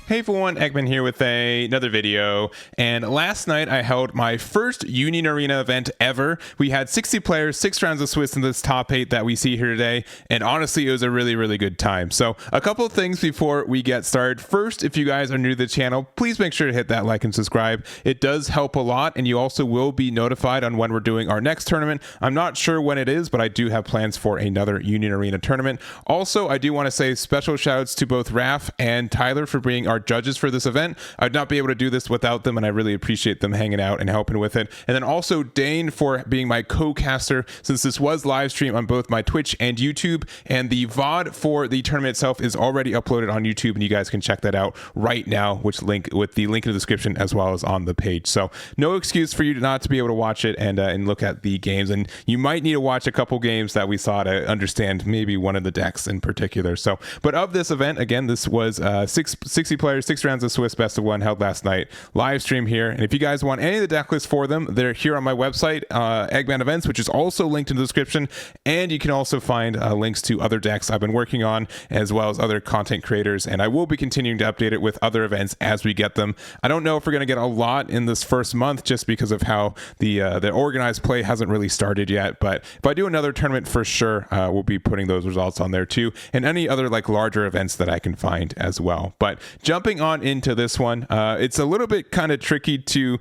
Hey everyone, Eggman here with another video, and last night I held my first Union Arena event ever. We had 60 players, 6 rounds of Swiss in this top 8 that we see here today, and honestly it was a really good time. So a couple of things before we get started. First, if you guys are new to the channel, please make sure to hit that like and subscribe. It does help a lot, and you also will be notified on when we're doing our next tournament. I'm not sure when it is, but I do have plans for another Union Arena tournament. Also, I do want to say special shoutouts to both Raf and Tyler for being our judges for this event. I'd not be able to do this without them, and I really appreciate them hanging out and helping with it. And then also Dane for being my co-caster, since this was live stream on both my Twitch and YouTube, and the VOD for the tournament itself is already uploaded on YouTube, and you guys can check that out right now, with the link in the description as well as on the page. So no excuse for you not to be able to watch it and look at the games, and you might need to watch a couple games that we saw to understand maybe one of the decks in particular. So, but of this event, again, this was 60 players, 6 rounds of Swiss best of 1 held last night, live stream here. And if you guys want any of the deck lists for them, they're here on my website, Eggman Events, which is also linked in the description. And you can also find links to other decks I've been working on, as well as other content creators. And I will be continuing to update it with other events as we get them. I don't know if we're going to get a lot in this first month, just because of how the organized play hasn't really started yet. But if I do another tournament, for sure, we'll be putting those results on there too, and any other like larger events that I can find as well. But jumping on into this one, it's a little bit kind of tricky to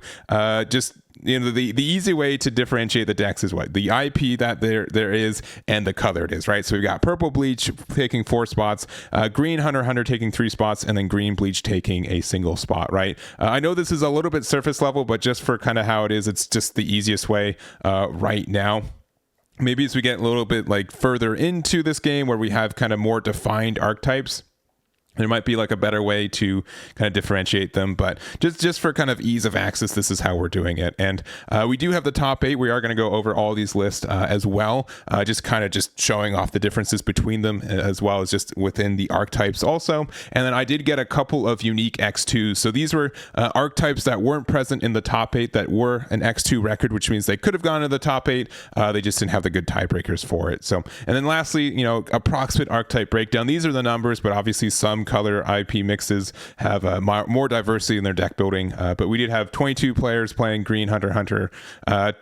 just, you know, the easy way to differentiate the decks is what the IP that there is and the color it is, right? So we've got Purple Bleach taking 4 spots, Green Hunter taking 3 spots, and then Green Bleach taking a single spot, right? I know this is a little bit surface level, but just for kind of how it is, it's just the easiest way right now. Maybe as we get a little bit like further into this game where we have kind of more defined archetypes, there might be like a better way to kind of differentiate them, but just for kind of ease of access, this is how we're doing it. And we do have the top 8. We are going to go over all these lists as well, just showing off the differences between them, as well as just within the archetypes also. And then I did get a couple of unique X2s. So these were archetypes that weren't present in the top 8 that were an X2 record, which means they could have gone to the top 8. They just didn't have the good tiebreakers for it. So, and then lastly, you know, approximate archetype breakdown. These are the numbers, but obviously some color IP mixes have more diversity in their deck building, but we did have 22 players playing Green Hunter,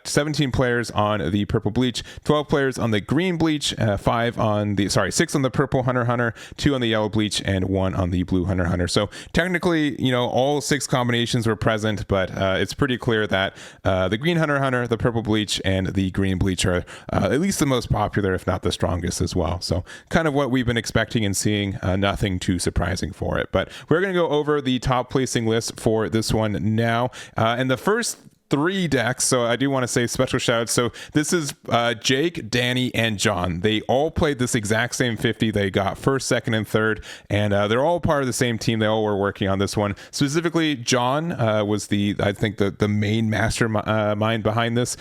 17 players on the Purple Bleach, 12 players on the Green Bleach, 6 on the Purple Hunter, 2 on the Yellow Bleach, and 1 on the Blue Hunter. So technically, you know, all 6 combinations were present, but it's pretty clear that the Green Hunter, the Purple Bleach, and the Green Bleach are at least the most popular, if not the strongest as well. So kind of what we've been expecting and seeing, nothing too surprising for it. But we're going to go over the top placing list for this one now. And the first 3 decks, so I do want to say special shout out. So this is Jake, Danny, and John. They all played this exact same 50. They got first, second, and third, and they're all part of the same team. They all were working on this one. Specifically, John was I think the main mastermind behind this,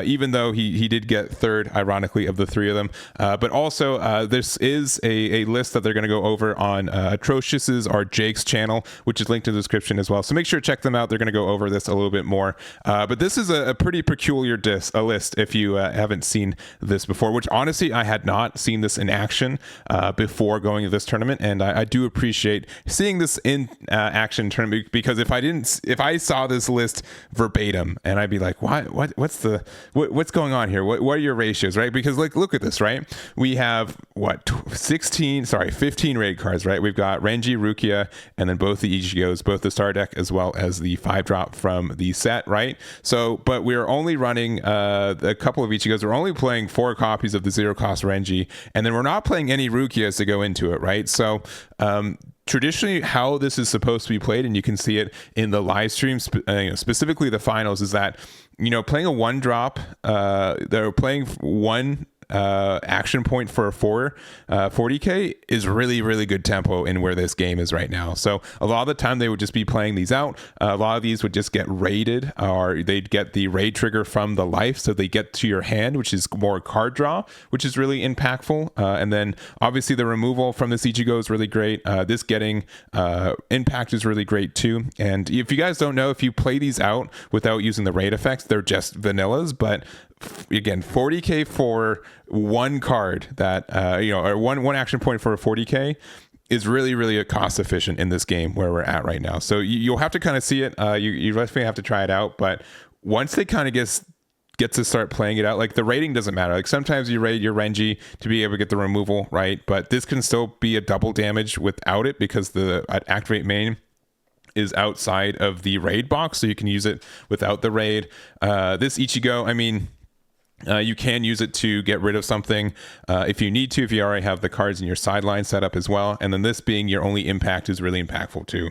even though he did get third, ironically, of the 3 of them. But also, this is a list that they're going to go over on Atrocious's or Jake's channel, which is linked in the description as well. So make sure to check them out. They're going to go over this a little bit more. But this is a pretty peculiar list if you haven't seen this before, which honestly I had not seen this in action before going to this tournament, and I do appreciate seeing this in action tournament, because if I saw this list verbatim, and I'd be like, what's going on here? What are your ratios, right? Because like, look at this, right? We have 15 raid cards, right? We've got Renji, Rukia, and then both the Ichigos, both the star deck as well as the 5-drop from the set, right? So, but we're only running a couple of Ichigos. We're only playing 4 copies of the 0-cost Renji, and then we're not playing any Rukias to go into it, right? So, traditionally, how this is supposed to be played, and you can see it in the live stream, specifically the finals, is that, you know, playing a 1-drop, they're playing 1 action point for a 40k is really good tempo in where this game is right now. So a lot of the time they would just be playing these out. A lot of these would just get raided, or they'd get the raid trigger from the life, so they get to your hand, which is more card draw, which is really impactful. And then obviously the removal from this Ichigo is really great. This getting impact is really great too. And if you guys don't know, if you play these out without using the raid effects, they're just vanillas, but again, 40k for one card that or one action point for a 40k is really, really cost efficient in this game where we're at right now. So you'll have to kind of see it. You definitely have to try it out. But once they kind of get to start playing it out, like the rating doesn't matter. Like sometimes you raid your Renji to be able to get the removal, right? But this can still be a double damage without it because the activate main is outside of the raid box, so you can use it without the raid. This Ichigo, I mean, you can use it to get rid of something if you need to, if you already have the cards in your sideline set up as well. And then this being your only impact is really impactful too.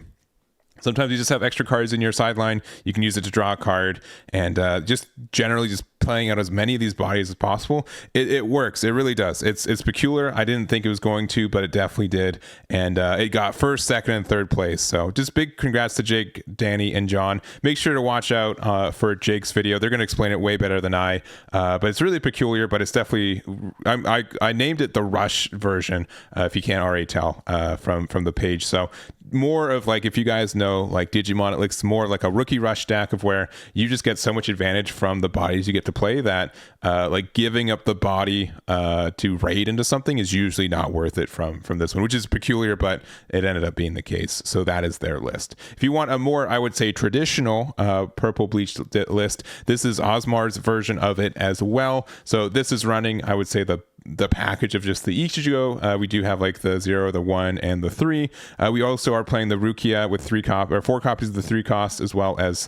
Sometimes you just have extra cards in your sideline. You can use it to draw a card, and just generally just playing out as many of these bodies as possible. It works. It really does. It's peculiar. I didn't think it was going to, but it definitely did. And it got first, second, and third place. So just big congrats to Jake, Danny, and John. Make sure to watch out for Jake's video. They're going to explain it way better than I. But it's really peculiar, but it's definitely... I named it the Rush version, if you can't already tell from the page. So more of like, if you guys know like Digimon, it looks more like a rookie rush deck of where you just get so much advantage from the bodies you get to play that like giving up the body to raid into something is usually not worth it from this one, which is peculiar, but it ended up being the case. So that is their list. If you want a more, I would say, traditional Purple Bleach list, this is Osmar's version of it as well. So this is running, I would say, the package of just the Ichigo. We do have like the 0, the 1, and the 3. We also are playing the Rukia with 4 copies of the 3 cost, as well as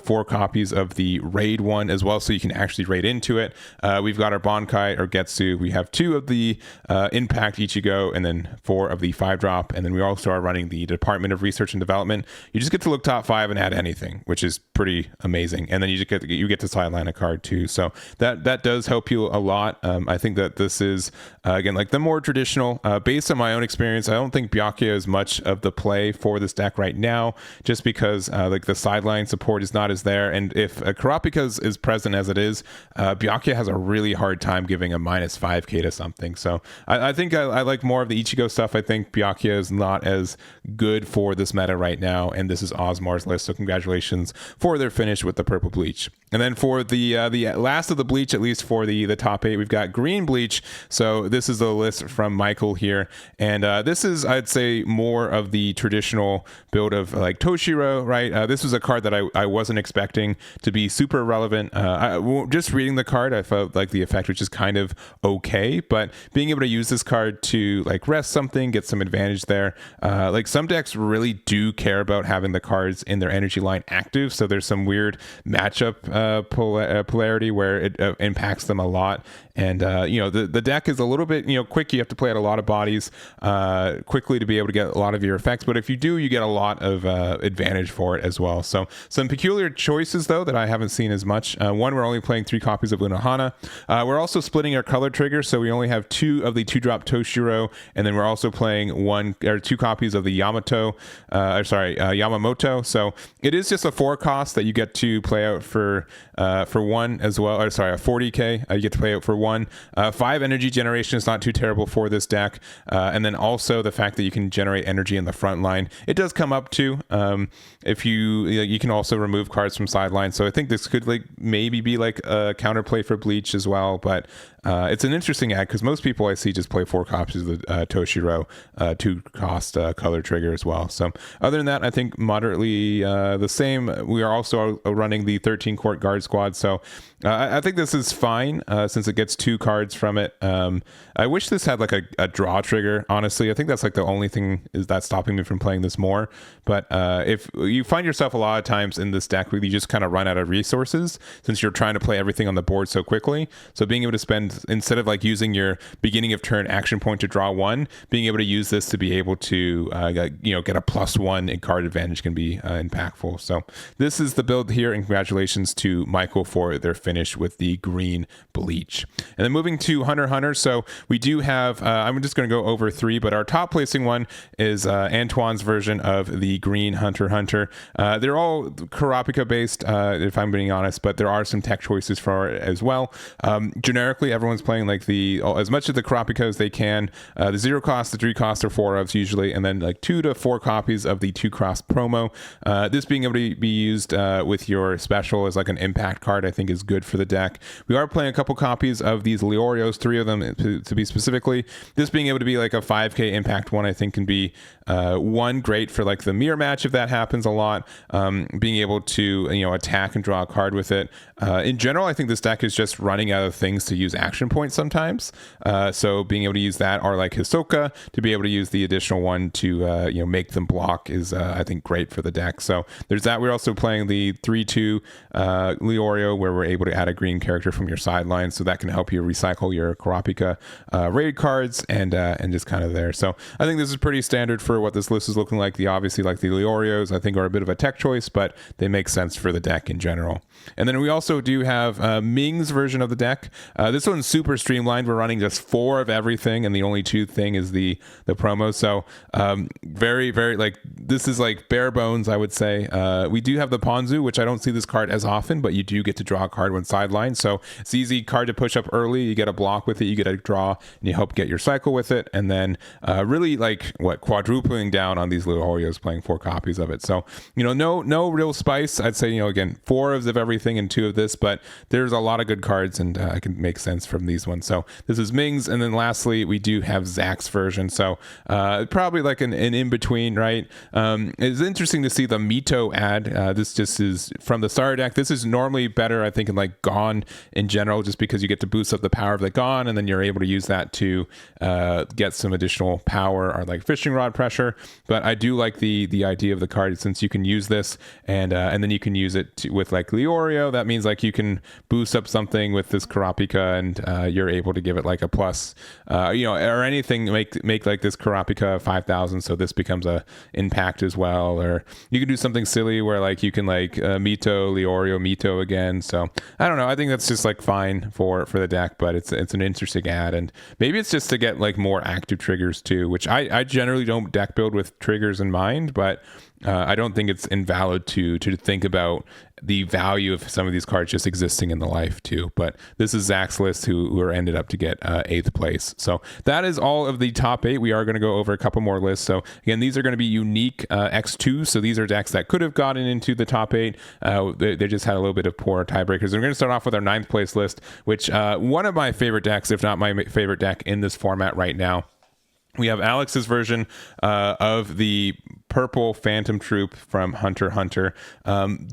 4 copies of the raid 1 as well, so you can actually raid into it. We've got our Bankai or Getsu. We have 2 of the Impact Ichigo, and then 4 of the 5-drop, and then we also are running the Department of Research and Development. You just get to look top 5 and add anything, which is pretty amazing. And then you get to sideline a card too, so that does help you a lot. I think that this is again like the more traditional, based on my own experience. I don't think Byakuya is much of the play for this deck right now, just because like the sideline support is not as there, and if Kurapika is present as it is, Byakuya has a really hard time giving a -5k to something. So I think I like more of the Ichigo stuff. I think Byakuya is not as good for this meta right now, and this is Osmar's list, so congratulations for their finish with the Purple Bleach. And then for the last of the Bleach, at least for the top 8, we've got Green Bleach. So this is the list from Michael here, and this is, I'd say, more of the traditional build of like Toshiro, right? This was a card that I wasn't expecting to be super relevant. Just reading the card, I felt like the effect was just kind of okay, but being able to use this card to like rest something, get some advantage there. Like some decks really do care about having the cards in their energy line active, so there's some weird matchup polarity where it impacts them a lot. And the deck is a little bit quick. You have to play out a lot of bodies quickly to be able to get a lot of your effects, but if you do, you get a lot of advantage for it as well. So some peculiar choices though that I haven't seen as much. One, we're only playing 3 copies of Unohana. We're also splitting our color trigger, so we only have 2 of the 2-drop Toshiro, and then we're also playing 2 copies of the Yamamoto. So it is just a 4 cost that you get to play out for 1 as well. Or sorry, a 40k you get to play out for 1. 5 energy generation is not too terrible for this deck, and then also the fact that you can generate energy in the front line, it does come up to if you can also remove cards from sideline. So I think this could like maybe be like a counterplay for Bleach as well, but it's an interesting act because most people I see just play 4 copies of the Toshiro 2-cost color trigger as well. So other than that, I think moderately the same. We are also running the 13 court guard squad, so I think this is fine since it gets 2 cards from it. I wish this had like a draw trigger, honestly. I think that's like the only thing is that's stopping me from playing this more. But if you find yourself a lot of times in this deck where you just kind of run out of resources since you're trying to play everything on the board so quickly, so being able to spend, instead of like using your beginning of turn action point to draw 1, being able to use this to be able to get a +1 in card advantage can be impactful. So this is the build here, and congratulations to Michael for their finish with the Green Bleach. And then moving to Hunter x Hunter, so we do have I'm just going to go over 3, but our top placing one is Antoine's version of the Green Hunter x Hunter. They're all Kurapika based, if I'm being honest, but there are some tech choices for it as well. Generically, everyone's playing like as much of the Kurapika as they can. The 0 cost, the 3 cost, or 4 ofs usually, and then like 2 to 4 copies of the 2 cross promo. This being able to be used with your special as like an impact card, I think is good for the deck. We are playing a couple copies of these Leorios, 3 of them to be specifically. This being able to be like a 5k impact one, I think can be one great for like the mirror match if that happens a lot. Being able to attack and draw a card with it. In general, I think this deck is just running out of things to use action points sometimes. So being able to use that, or like Hisoka to be able to use the additional one to make them block is I think great for the deck. So there's that. We're also playing the 3/2 Leorio, where we're able to add a green character from your sideline, so that can help you recycle your Kurapika raid cards and just kind of there. So I think this is pretty standard for what this list is looking like. Obviously like the Leorios I think are a bit of a tech choice, but they make sense for the deck in general. And then we also do have Ming's version of the deck. This one's super streamlined. We're running just 4 of everything, and the only 2 thing is the promo. So very, very like this is like bare bones, I would say. We do have the Ponzu, which I don't see this card as often, but you do get to draw a card when sidelined. So it's easy card to push up early. You get a block with it, you get a draw, and you help get your cycle with it. And then really like quadrupling down on these little Oreos, playing 4 copies of it. So no real spice. I'd say again 4 of everything and 2 of this, but there's a lot of good cards, and I can make sense from these ones. So this is Ming's, and then lastly we do have Zach's version. So probably like an in between, right? It's interesting to see the Mito ad. This just is from the starter deck. This is normally better, I think, in like Gone in general, just because you get to boost up the power of the Gone, and then you're able to use that to get some additional power or like fishing rod pressure. But I do like the idea of the card, since you can use this and then you can use it with like Leorio. That means like you can boost up something with this Kurapika, and you're able to give it like a plus, or anything, make like this Kurapika 5,000, so this becomes a impact as well. Or you can do something silly where like you can like Mito, Leorio, Mito again. So I don't know. I think that's just like fine for the deck, but it's an interesting ad, and maybe it's just to get like more active triggers too, which I generally don't deck build with triggers in mind, but I don't think it's invalid to think about the value of some of these cards just existing in the life too. But this is Zach's list, who are ended up to get 8th place. So that is all of the top 8. We are going to go over a couple more lists. So again, these are going to be unique X2. So these are decks that could have gotten into the top 8. They just had a little bit of poor tiebreakers. We're going to start off with our 9th place list, which one of my favorite decks, if not my favorite deck in this format right now. We have Alex's version of the Purple Phantom Troop from Hunter x Hunter.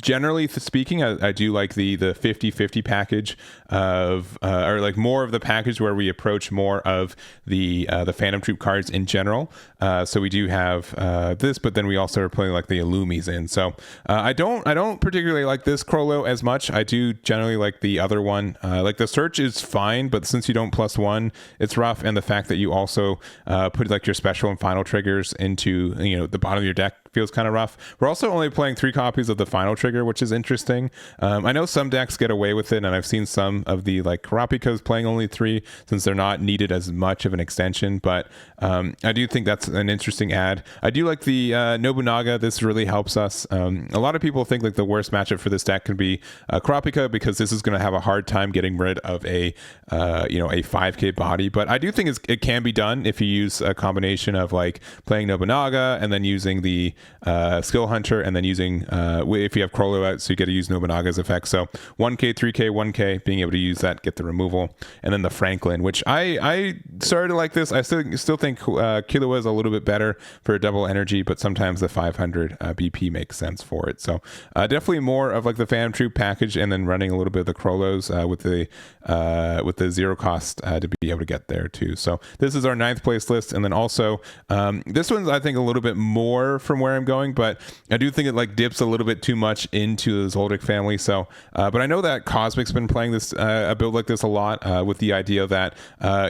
Generally speaking, I do like the 50-50 package of or like more of the package where we approach more of the Phantom Troop cards in general. So we do have this, but then we also are putting like the Illumis in. So I don't particularly like this Crollo as much. I do generally like the other one. Like the search is fine, but since you don't +1, it's rough. And the fact that you also put like your special and final triggers into the bottom of your deck feels kind of rough. We're also only playing 3 copies of the final trigger, which is interesting. I know some decks get away with it, and I've seen some of the like Karapikas playing only 3 since they're not needed as much of an extension, but I do think that's an interesting ad. I do like the Nobunaga. This really helps us. A lot of people think like the worst matchup for this deck could be Kurapika, because this is going to have a hard time getting rid of a 5k body, but I do think it can be done if you use a combination of like playing Nobunaga and then using the Skill Hunter, and then using if you have Crollo out, so you get to use Nobunaga's effect. So 1k, 3k, 1k, being able to use that, get the removal. And then the Franklin, which I started to like this. I still think Killua is a little bit better for double energy, but sometimes the 500 BP makes sense for it. So definitely more of like the Phantom Troop package, and then running a little bit of the Crollos with the 0 cost to be able to get there too. So this is our 9th place list. And then also this one's I think a little bit more from where I'm going, but I do think it like dips a little bit too much into the Zoldyck family. So but I know that Cosmic's been playing this a build like this a lot, with the idea that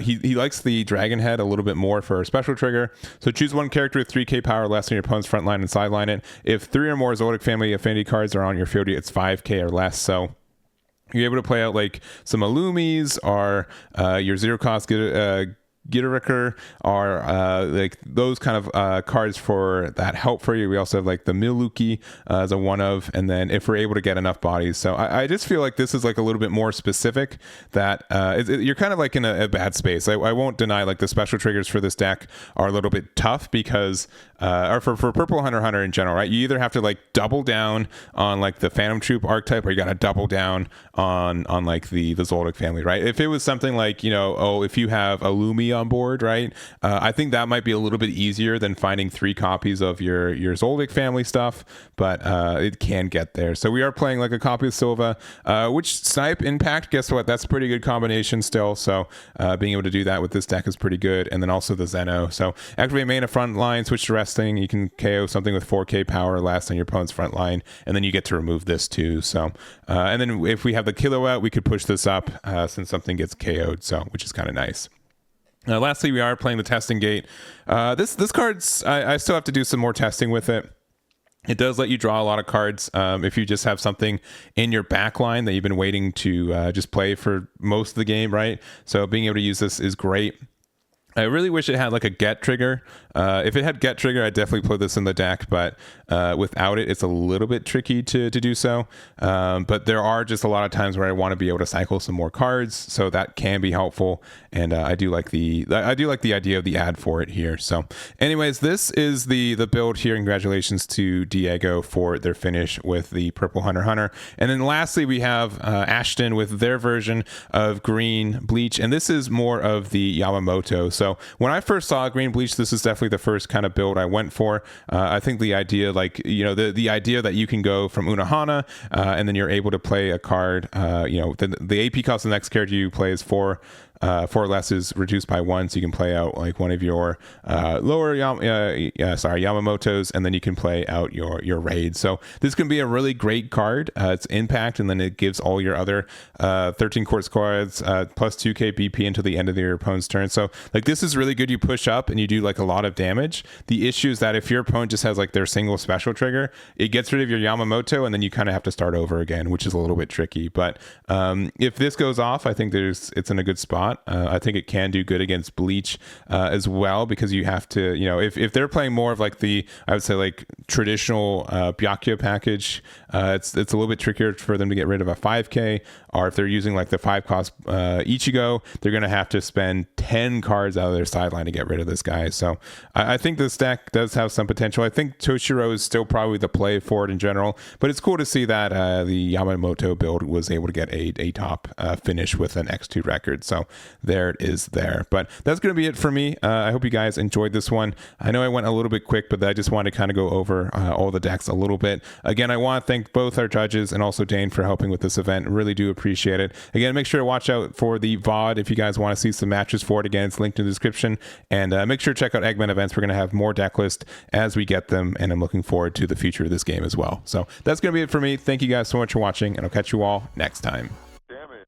he likes the Dragon Head a little bit more for a special trigger. So choose one character with 3k power less than your opponent's front line and sideline it. If 3 or more Zoldyck family affinity cards are on your field, it's 5k or less. So you're able to play out like some Illumis, or your 0 cost Gittericker are like those kind of cards for that help for you. We also have like the Miluki as a one of, and then if we're able to get enough bodies. So I just feel like this is like a little bit more specific, that you're kind of like in a bad space. I won't deny like the special triggers for this deck are a little bit tough because or for Purple Hunter in general, right? You either have to like double down on like the Phantom Troop archetype, or you got to double down on like the Zoldyck family, right? If it was something like, you know, oh, if you have a Lumi on board, right? I think that might be a little bit easier than finding 3 copies of your Zoldyck family stuff, but it can get there. So we are playing like a copy of Silva, which Snipe Impact, guess what? That's a pretty good combination still. So being able to do that with this deck is pretty good. And then also the Zeno. So activate main front line, switch to resting. You can KO something with 4k power or less on your opponent's front line, and then you get to remove this too. So and then if we have the Kilowatt, we could push this up since something gets KO'd, so which is kind of nice. Lastly, we are playing the Testing Gate. This card's I still have to do some more testing with it. It does let you draw a lot of cards if you just have something in your back line that you've been waiting to just play for most of the game, right? So being able to use this is great. I really wish it had like a get trigger. If it had get trigger, I'd definitely put this in the deck, but without it, it's a little bit tricky to do so. But there are just a lot of times where I want to be able to cycle some more cards, so that can be helpful. And I do like the idea of the ad for it here. So anyways, this is the build here. Congratulations to Diego for their finish with the Purple Hunter. And then lastly, we have Ashtyn with their version of Green Bleach, and this is more of the Yamamoto. So when I first saw Green Bleach, this is definitely the first kind of build I went for. I think the idea, like, you know, the idea that you can go from Unohana and then you're able to play a card, you know, the AP cost of the next character you play is 4 or less is reduced by 1, so you can play out like one of your Yamamotos, and then you can play out your raid. So this can be a really great card. It's impact, and then it gives all your other 13 quartz cards plus 2k BP until the end of your opponent's turn. So like this is really good. You push up and you do like a lot of damage. The issue is that if your opponent just has like their single special trigger, it gets rid of your Yamamoto, and then you kind of have to start over again, which is a little bit tricky. But if this goes off, I think it's in a good spot. I think it can do good against Bleach as well, because you have to, you know, if they're playing more of like the, I would say like traditional Byakuya package, it's a little bit trickier for them to get rid of a 5k, or if they're using like the 5 cost Ichigo, they're going to have to spend 10 cards out of their sideline to get rid of this guy. So I think this deck does have some potential. I think Toshiro is still probably the play for it in general, but it's cool to see that the Yamamoto build was able to get a top finish with an X2 record. So there it is there. But that's going to be it for me. I hope you guys enjoyed this one. I know I went a little bit quick, but I just wanted to kind of go over all the decks a little bit. Again, I want to thank both our judges and also Dane for helping with this event. Really do appreciate it. Again, make sure to watch out for the VOD if you guys want to see some matches for it. Again, it's linked in the description. And make sure to check out Eggman events. We're going to have more deck lists as we get them, and I'm looking forward to the future of this game as well. So that's going to be it for me. Thank you guys so much for watching, and I'll catch you all next time. Damn it.